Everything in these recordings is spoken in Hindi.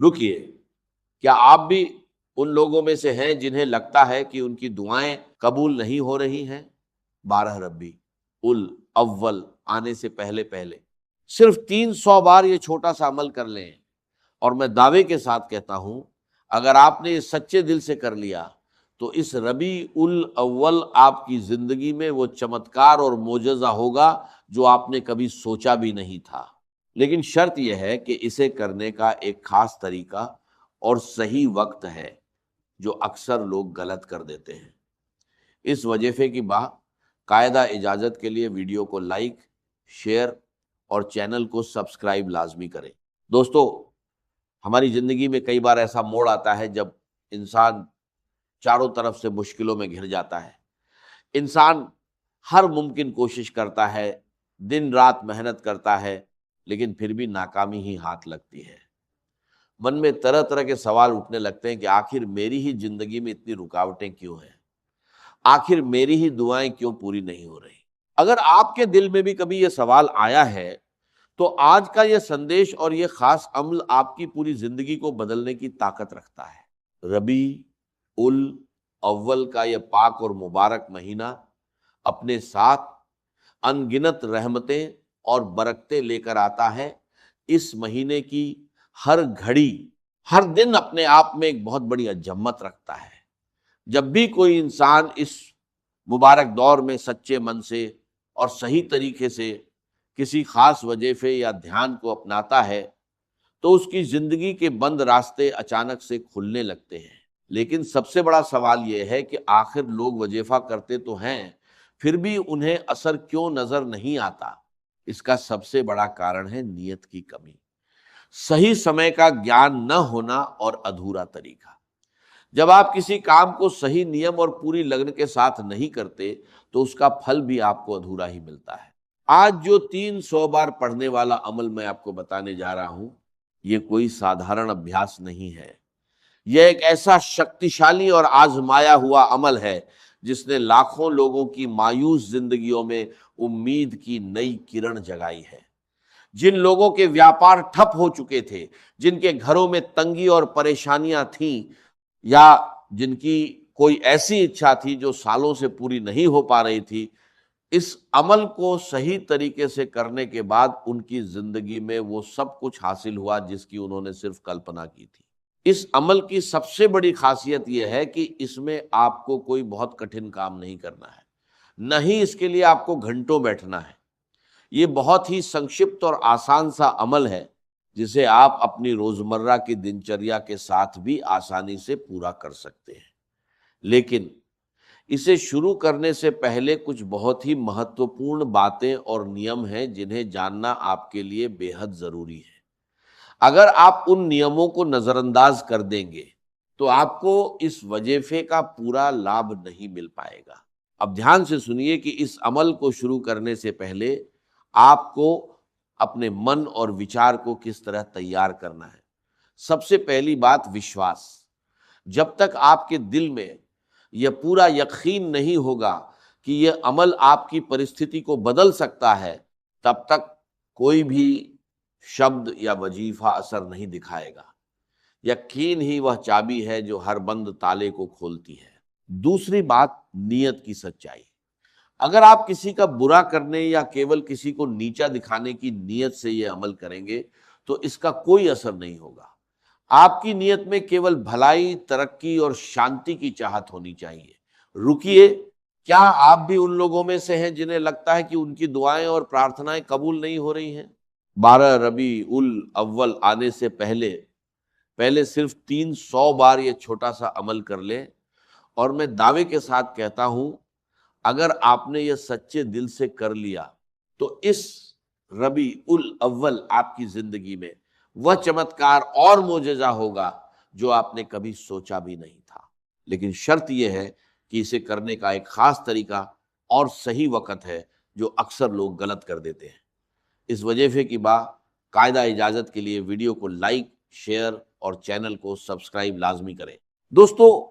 रुकिए, क्या आप भी उन लोगों में से हैं जिन्हें लगता है कि उनकी दुआएं कबूल नहीं हो रही हैं? 12 रबी उल अव्वल आने से पहले पहले सिर्फ 300 बार ये छोटा सा अमल कर लें, और मैं दावे के साथ कहता हूं, अगर आपने ये सच्चे दिल से कर लिया तो इस रबी उल अव्वल आपकी जिंदगी में वो चमत्कार और मोजज़ा होगा जो आपने कभी सोचा भी नहीं था। लेकिन शर्त यह है कि इसे करने का एक खास तरीका और सही वक्त है, जो अक्सर लोग गलत कर देते हैं। इस वजीफे की बाकायदा इजाज़त के लिए वीडियो को लाइक, शेयर और चैनल को सब्सक्राइब लाजमी करें। दोस्तों, हमारी ज़िंदगी में कई बार ऐसा मोड़ आता है जब इंसान चारों तरफ से मुश्किलों में घिर जाता है। इंसान हर मुमकिन कोशिश करता है, दिन रात मेहनत करता है, लेकिन फिर भी नाकामी ही हाथ लगती है। मन में तरह तरह के सवाल उठने लगते हैं कि आखिर मेरी ही ज़िंदगी में इतनी रुकावटें क्यों हैं? आखिर मेरी ही दुआएं क्यों पूरी नहीं हो रही? अगर आपके दिल में भी कभी यह सवाल आया है, तो आज का यह संदेश और यह खास अमल आपकी पूरी जिंदगी को बदलने की ताकत रखता है। रबी उल अव्वल का यह पाक और मुबारक महीना अपने साथ अनगिनत रहमतें और बरकतें लेकर आता है। इस महीने की हर घड़ी, हर दिन अपने आप में एक बहुत बड़ी अजम्मत रखता है। जब भी कोई इंसान इस मुबारक दौर में सच्चे मन से और सही तरीके से किसी खास वजीफे या ध्यान को अपनाता है, तो उसकी जिंदगी के बंद रास्ते अचानक से खुलने लगते हैं। लेकिन सबसे बड़ा सवाल यह है कि आखिर लोग वजीफा करते तो हैं, फिर भी उन्हें असर क्यों नजर नहीं आता? इसका सबसे बड़ा कारण है नीयत की कमी, सही समय का ज्ञान न होना और अधूरा तरीका। जब आप किसी काम को सही नियम और पूरी लगन के साथ नहीं करते, तो उसका फल भी आपको अधूरा ही मिलता है। आज जो 300 बार पढ़ने वाला अमल मैं आपको बताने जा रहा हूं, यह कोई साधारण अभ्यास नहीं है। यह एक ऐसा शक्तिशाली और आजमाया हुआ अमल है जिसने लाखों लोगों की मायूस जिंदगियों में उम्मीद की नई किरण जगाई है। जिन लोगों के व्यापार ठप हो चुके थे, जिनके घरों में तंगी और परेशानियां थीं, या जिनकी कोई ऐसी इच्छा थी जो सालों से पूरी नहीं हो पा रही थी, इस अमल को सही तरीके से करने के बाद उनकी जिंदगी में वो सब कुछ हासिल हुआ जिसकी उन्होंने सिर्फ कल्पना की थी। इस अमल की सबसे बड़ी खासियत यह है कि इसमें आपको कोई बहुत कठिन काम नहीं करना है, न ही इसके लिए आपको घंटों बैठना है। ये बहुत ही संक्षिप्त और आसान सा अमल है जिसे आप अपनी रोजमर्रा की दिनचर्या के साथ भी आसानी से पूरा कर सकते हैं। लेकिन इसे शुरू करने से पहले कुछ बहुत ही महत्वपूर्ण बातें और नियम हैं जिन्हें जानना आपके लिए बेहद जरूरी है। अगर आप उन नियमों को नजरअंदाज कर देंगे, तो आपको इस वजीफे का पूरा लाभ नहीं मिल पाएगा। अब ध्यान से सुनिए कि इस अमल को शुरू करने से पहले आपको अपने मन और विचार को किस तरह तैयार करना है। सबसे पहली बात, विश्वास। जब तक आपके दिल में यह पूरा यकीन नहीं होगा कि यह अमल आपकी परिस्थिति को बदल सकता है, तब तक कोई भी शब्द या वजीफा असर नहीं दिखाएगा। यकीन ही वह चाबी है जो हर बंद ताले को खोलती है। दूसरी बात, नीयत की सच्चाई। अगर आप किसी का बुरा करने या केवल किसी को नीचा दिखाने की नीयत से यह अमल करेंगे, तो इसका कोई असर नहीं होगा। आपकी नीयत में केवल भलाई, तरक्की और शांति की चाहत होनी चाहिए। रुकिए, क्या आप भी उन लोगों में से हैं जिन्हें लगता है कि उनकी दुआएं और प्रार्थनाएं कबूल नहीं हो रही हैं? 12 रबी उल अव्वल आने से पहले पहले सिर्फ 300 बार ये छोटा सा अमल कर ले, और मैं दावे के साथ कहता हूं, अगर आपने ये सच्चे दिल से कर लिया, तो इस रबी उल अव्वल आपकी जिंदगी में वह चमत्कार और मोजज़ा होगा जो आपने कभी सोचा भी नहीं था। लेकिन शर्त यह है कि इसे करने का एक खास तरीका और सही वक्त है, जो अक्सर लोग गलत कर देते हैं। इस वजीफे की कायदा इजाजत के लिए वीडियो को लाइक, शेयर और चैनल को सब्सक्राइब लाजमी करें। दोस्तों,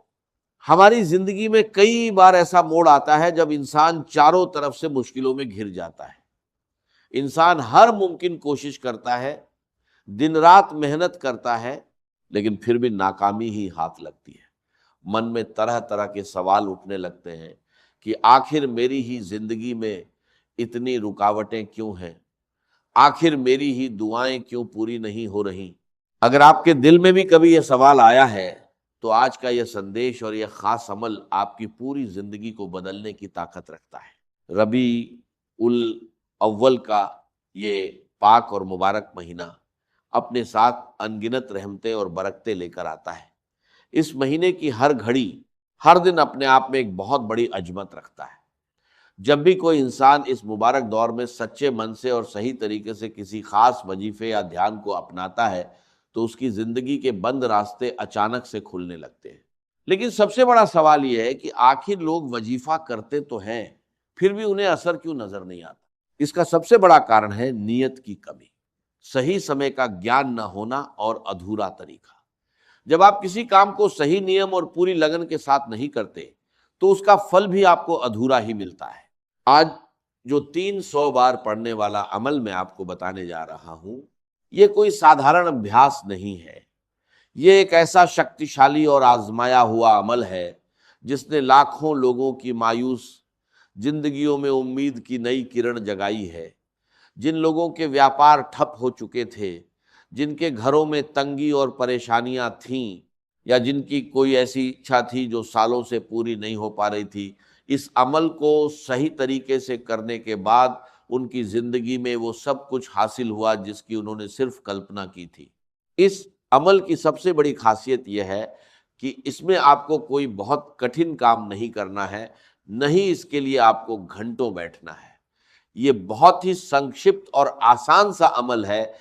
हमारी जिंदगी में कई बार ऐसा मोड़ आता है जब इंसान चारों तरफ से मुश्किलों में घिर जाता है। इंसान हर मुमकिन कोशिश करता है, दिन रात मेहनत करता है, लेकिन फिर भी नाकामी ही हाथ लगती है। मन में तरह तरह के सवाल उठने लगते हैं कि आखिर मेरी ही जिंदगी में इतनी रुकावटें क्यों हैं, आखिर मेरी ही दुआएं क्यों पूरी नहीं हो रही। अगर आपके दिल में भी कभी यह सवाल आया है तो आज का यह संदेश और यह खास अमल आपकी पूरी जिंदगी को बदलने की ताकत रखता है। रबी उल अव्वल का ये पाक और मुबारक महीना अपने साथ अनगिनत रहमतें और बरकतें लेकर आता है। इस महीने की हर घड़ी, हर दिन अपने आप में एक बहुत बड़ी अजमत रखता है। जब भी कोई इंसान इस मुबारक दौर में सच्चे मन से और सही तरीके से किसी खास वजीफे या ध्यान को अपनाता है तो उसकी जिंदगी के बंद रास्ते अचानक से खुलने लगते हैं। लेकिन सबसे बड़ा सवाल यह है कि आखिर लोग वजीफा करते तो हैं, फिर भी उन्हें असर क्यों नजर नहीं आता। इसका सबसे बड़ा कारण है नीयत की कमी, सही समय का ज्ञान न होना और अधूरा तरीका। जब आप किसी काम को सही नियम और पूरी लगन के साथ नहीं करते तो उसका फल भी आपको अधूरा ही मिलता है। आज जो 300 बार पढ़ने वाला अमल मैं आपको बताने जा रहा हूं, ये कोई साधारण अभ्यास नहीं है। ये एक ऐसा शक्तिशाली और आजमाया हुआ अमल है जिसने लाखों लोगों की मायूस जिंदगियों में उम्मीद की नई किरण जगाई है। जिन लोगों के व्यापार ठप हो चुके थे, जिनके घरों में तंगी और परेशानियां थीं, या जिनकी कोई ऐसी इच्छा थी जो सालों से पूरी नहीं हो पा रही थी, इस अमल को सही तरीके से करने के बाद उनकी जिंदगी में वो सब कुछ हासिल हुआ जिसकी उन्होंने सिर्फ कल्पना की थी। इस अमल की सबसे बड़ी खासियत यह है कि इसमें आपको कोई बहुत कठिन काम नहीं करना है, नहीं इसके लिए आपको घंटों बैठना है। ये बहुत ही संक्षिप्त और आसान सा अमल है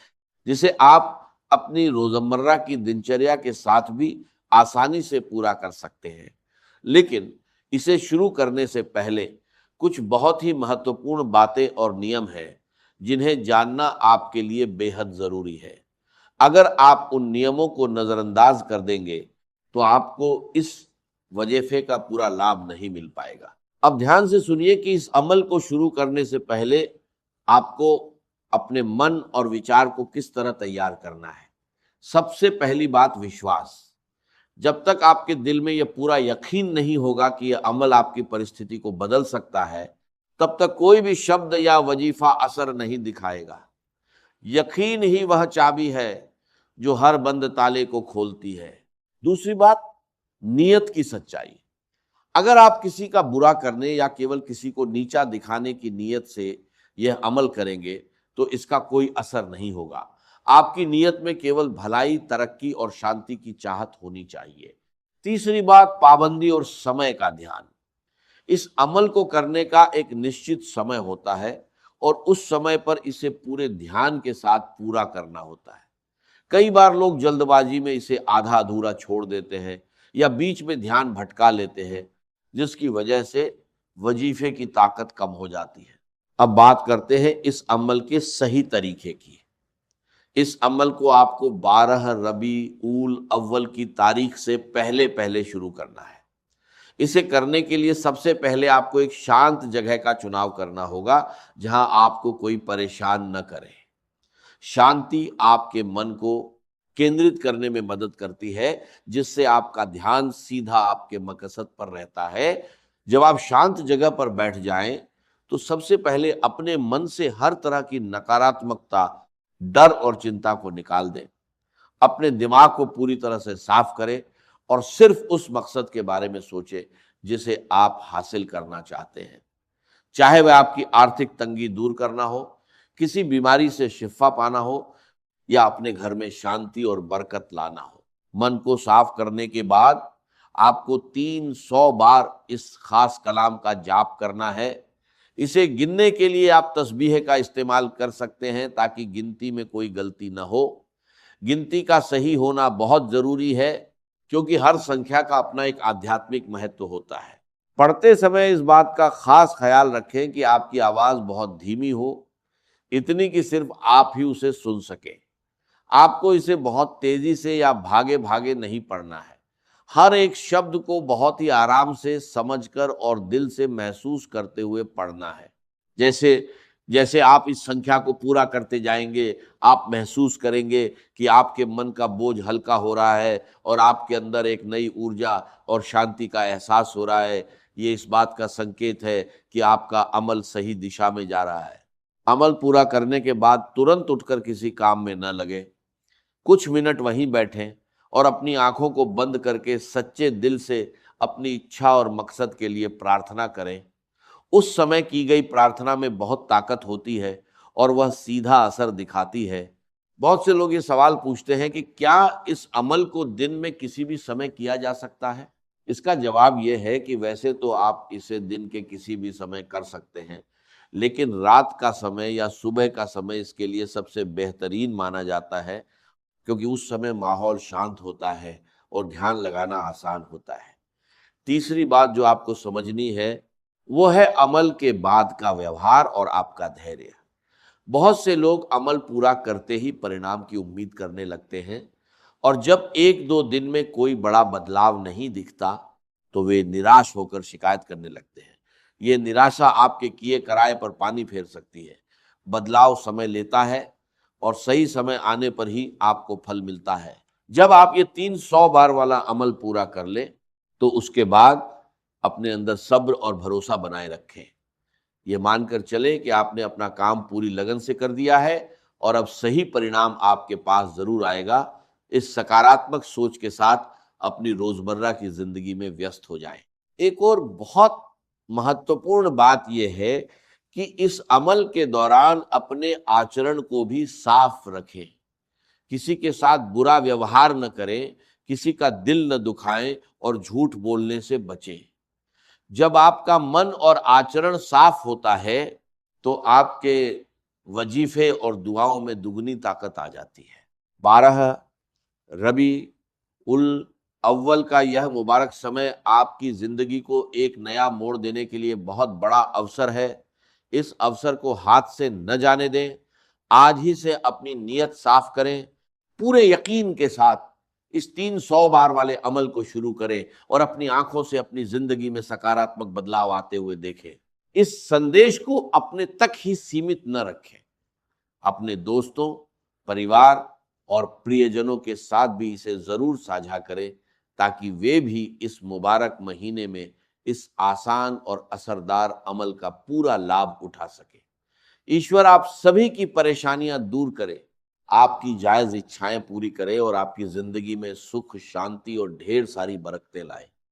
जिसे आप अपनी रोजमर्रा की दिनचर्या के साथ भी आसानी से पूरा कर सकते हैं। लेकिन इसे शुरू करने से पहले कुछ बहुत ही महत्वपूर्ण बातें और नियम हैं जिन्हें जानना आपके लिए बेहद जरूरी है। अगर आप उन नियमों को नजरअंदाज कर देंगे तो आपको इस वजीफे का पूरा लाभ नहीं मिल पाएगा। अब ध्यान से सुनिए कि इस अमल को शुरू करने से पहले आपको अपने मन और विचार को किस तरह तैयार करना है। सबसे पहली बात, विश्वास। जब तक आपके दिल में यह पूरा यकीन नहीं होगा कि यह अमल आपकी परिस्थिति को बदल सकता है, तब तक कोई भी शब्द या वजीफा असर नहीं दिखाएगा। यकीन ही वह चाबी है जो हर बंद ताले को खोलती है। दूसरी बात, नीयत की सच्चाई। अगर आप किसी का बुरा करने या केवल किसी को नीचा दिखाने की नीयत से यह अमल करेंगे तो इसका कोई असर नहीं होगा। आपकी नीयत में केवल भलाई, तरक्की और शांति की चाहत होनी चाहिए। तीसरी बात, पाबंदी और समय का ध्यान। इस अमल को करने का एक निश्चित समय होता है और उस समय पर इसे पूरे ध्यान के साथ पूरा करना होता है। कई बार लोग जल्दबाजी में इसे आधा अधूरा छोड़ देते हैं या बीच में ध्यान भटका लेते हैं, जिसकी वजह से वजीफे की ताकत कम हो जाती है। अब बात करते हैं इस अमल के सही तरीके की। इस अमल को आपको 12 रबी उल अव्वल की तारीख से पहले पहले शुरू करना है। इसे करने के लिए सबसे पहले आपको एक शांत जगह का चुनाव करना होगा जहां आपको कोई परेशान न करे। शांति आपके मन को केंद्रित करने में मदद करती है, जिससे आपका ध्यान सीधा आपके मकसद पर रहता है। जब आप शांत जगह पर बैठ जाएं तो सबसे पहले अपने मन से हर तरह की नकारात्मकता, डर और चिंता को निकाल दें। अपने दिमाग को पूरी तरह से साफ करें और सिर्फ उस मकसद के बारे में सोचें जिसे आप हासिल करना चाहते हैं। चाहे वह आपकी आर्थिक तंगी दूर करना हो, किसी बीमारी से शिफा पाना हो या अपने घर में शांति और बरकत लाना हो। मन को साफ करने के बाद आपको 300 बार इस खास कलाम का जाप करना है। इसे गिनने के लिए आप तस्बीह का इस्तेमाल कर सकते हैं ताकि गिनती में कोई गलती न हो। गिनती का सही होना बहुत जरूरी है क्योंकि हर संख्या का अपना एक आध्यात्मिक महत्व होता है। पढ़ते समय इस बात का खास ख्याल रखें कि आपकी आवाज बहुत धीमी हो, इतनी कि सिर्फ आप ही उसे सुन सकें। आपको इसे बहुत तेजी से या भागे भागे नहीं पढ़ना है। हर एक शब्द को बहुत ही आराम से समझकर और दिल से महसूस करते हुए पढ़ना है। जैसे जैसे आप इस संख्या को पूरा करते जाएंगे, आप महसूस करेंगे कि आपके मन का बोझ हल्का हो रहा है और आपके अंदर एक नई ऊर्जा और शांति का एहसास हो रहा है। ये इस बात का संकेत है कि आपका अमल सही दिशा में जा रहा है। अमल पूरा करने के बाद तुरंत उठकर किसी काम में न लगे। कुछ मिनट वहीं बैठें और अपनी आंखों को बंद करके सच्चे दिल से अपनी इच्छा और मकसद के लिए प्रार्थना करें। उस समय की गई प्रार्थना में बहुत ताकत होती है और वह सीधा असर दिखाती है। बहुत से लोग ये सवाल पूछते हैं कि क्या इस अमल को दिन में किसी भी समय किया जा सकता है? इसका जवाब यह है कि वैसे तो आप इसे दिन के किसी भी समय कर सकते हैं, लेकिन रात का समय या सुबह का समय इसके लिए सबसे बेहतरीन माना जाता है, क्योंकि उस समय माहौल शांत होता है और ध्यान लगाना आसान होता है। तीसरी बात जो आपको समझनी है वो है अमल के बाद का व्यवहार और आपका धैर्य। बहुत से लोग अमल पूरा करते ही परिणाम की उम्मीद करने लगते हैं और जब एक दो दिन में कोई बड़ा बदलाव नहीं दिखता तो वे निराश होकर शिकायत करने लगते हैं। ये निराशा आपके किए कराए पर पानी फेर सकती है। बदलाव समय लेता है और सही समय आने पर ही आपको फल मिलता है। जब आप ये 300 बार वाला अमल पूरा कर ले तो उसके बाद अपने अंदर सब्र और भरोसा बनाए रखें। ये मानकर चले कि आपने अपना काम पूरी लगन से कर दिया है और अब सही परिणाम आपके पास जरूर आएगा। इस सकारात्मक सोच के साथ अपनी रोजमर्रा की जिंदगी में व्यस्त हो जाएं। एक और बहुत महत्वपूर्ण बात यह है कि इस अमल के दौरान अपने आचरण को भी साफ रखें। किसी के साथ बुरा व्यवहार न करें, किसी का दिल न दुखाएं और झूठ बोलने से बचें। जब आपका मन और आचरण साफ होता है तो आपके वजीफे और दुआओं में दुगनी ताकत आ जाती है। 12 रबी उल अव्वल का यह मुबारक समय आपकी जिंदगी को एक नया मोड़ देने के लिए बहुत बड़ा अवसर है। इस अवसर को हाथ से न जाने दें। आज ही से अपनी नीयत साफ करें। पूरे यकीन के साथ इस 300 बार वाले अमल को शुरू करें और अपनी आंखों से अपनी जिंदगी में सकारात्मक बदलाव आते हुए देखें। इस संदेश को अपने तक ही सीमित न रखें, अपने दोस्तों, परिवार और प्रियजनों के साथ भी इसे जरूर साझा करें ताकि वे भी इस मुबारक महीने में इस आसान और असरदार अमल का पूरा लाभ उठा सके। ईश्वर आप सभी की परेशानियां दूर करे, आपकी जायज इच्छाएं पूरी करे और आपकी जिंदगी में सुख, शांति और ढेर सारी बरकतें लाए।